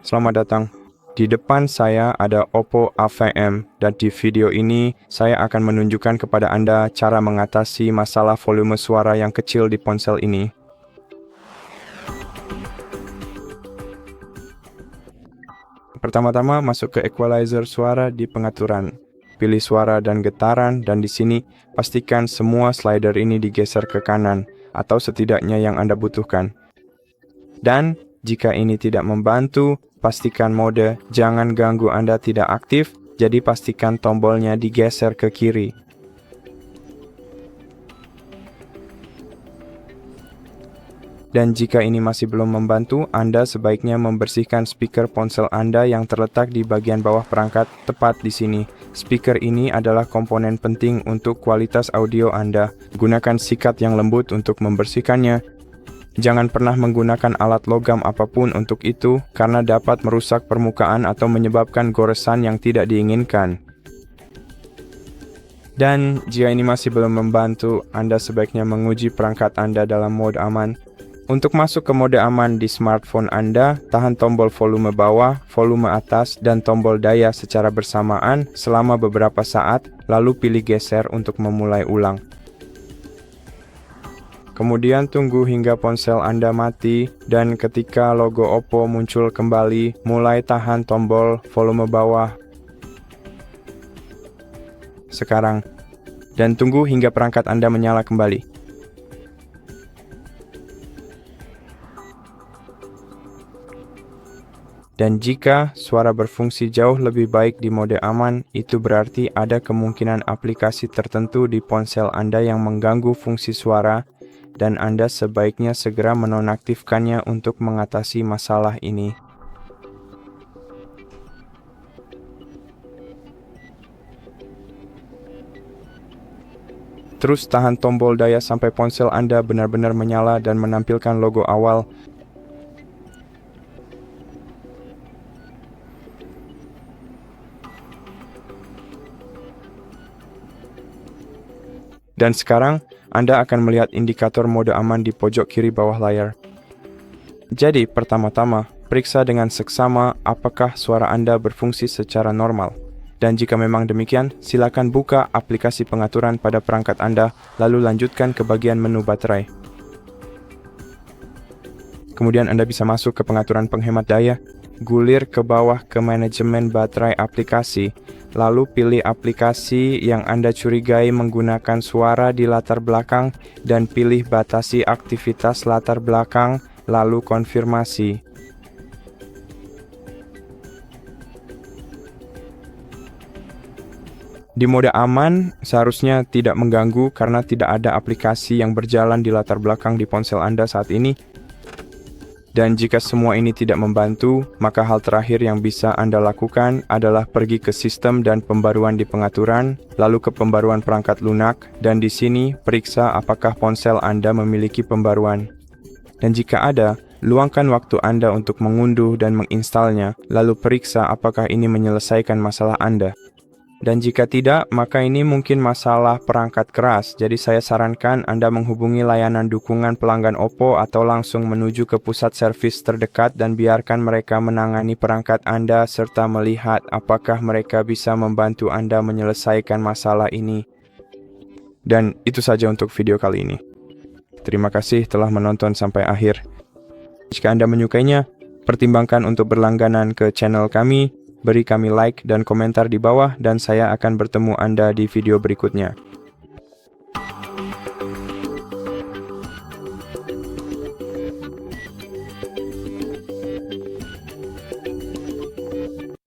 Selamat datang. Di depan saya ada Oppo A5M dan di video ini saya akan menunjukkan kepada Anda cara mengatasi masalah volume suara yang kecil di ponsel ini. Pertama-tama masuk ke equalizer suara di pengaturan. Pilih suara dan getaran dan di sini pastikan semua slider ini digeser ke kanan atau setidaknya yang Anda butuhkan. Dan jika ini tidak membantu, pastikan mode jangan ganggu Anda tidak aktif, jadi pastikan tombolnya digeser ke kiri. Dan jika ini masih belum membantu, Anda sebaiknya membersihkan speaker ponsel Anda yang terletak di bagian bawah perangkat, tepat di sini. Speaker ini adalah komponen penting untuk kualitas audio Anda. Gunakan sikat yang lembut untuk membersihkannya. Jangan pernah menggunakan alat logam apapun untuk itu, karena dapat merusak permukaan atau menyebabkan goresan yang tidak diinginkan. Dan jika ini masih belum membantu, Anda sebaiknya menguji perangkat Anda dalam mode aman. Untuk masuk ke mode aman di smartphone Anda, tahan tombol volume bawah, volume atas, dan tombol daya secara bersamaan selama beberapa saat, lalu pilih geser untuk memulai ulang. Kemudian tunggu hingga ponsel Anda mati, dan ketika logo Oppo muncul kembali, mulai tahan tombol volume bawah sekarang, dan tunggu hingga perangkat Anda menyala kembali. Dan jika suara berfungsi jauh lebih baik di mode aman, itu berarti ada kemungkinan aplikasi tertentu di ponsel Anda yang mengganggu fungsi suara, dan Anda sebaiknya segera menonaktifkannya untuk mengatasi masalah ini. Terus tahan tombol daya sampai ponsel Anda benar-benar menyala dan menampilkan logo awal. Dan sekarang, Anda akan melihat indikator mode aman di pojok kiri bawah layar. Jadi, pertama-tama, periksa dengan seksama apakah suara Anda berfungsi secara normal. Dan jika memang demikian, silakan buka aplikasi pengaturan pada perangkat Anda, lalu lanjutkan ke bagian menu baterai. Kemudian Anda bisa masuk ke pengaturan penghemat daya, gulir ke bawah ke manajemen baterai aplikasi, lalu pilih aplikasi yang Anda curigai menggunakan suara di latar belakang dan pilih batasi aktivitas latar belakang, lalu konfirmasi. Di mode aman, seharusnya tidak mengganggu karena tidak ada aplikasi yang berjalan di latar belakang di ponsel Anda saat ini. Dan jika semua ini tidak membantu, maka hal terakhir yang bisa Anda lakukan adalah pergi ke sistem dan pembaruan di pengaturan, lalu ke pembaruan perangkat lunak, dan di sini periksa apakah ponsel Anda memiliki pembaruan. Dan jika ada, luangkan waktu Anda untuk mengunduh dan menginstalnya, lalu periksa apakah ini menyelesaikan masalah Anda. Dan jika tidak, maka ini mungkin masalah perangkat keras, jadi saya sarankan Anda menghubungi layanan dukungan pelanggan Oppo atau langsung menuju ke pusat servis terdekat dan biarkan mereka menangani perangkat Anda serta melihat apakah mereka bisa membantu Anda menyelesaikan masalah ini. Dan itu saja untuk video kali ini. Terima kasih telah menonton sampai akhir. Jika Anda menyukainya, pertimbangkan untuk berlangganan ke channel kami. Beri kami like dan komentar di bawah dan saya akan bertemu Anda di video berikutnya.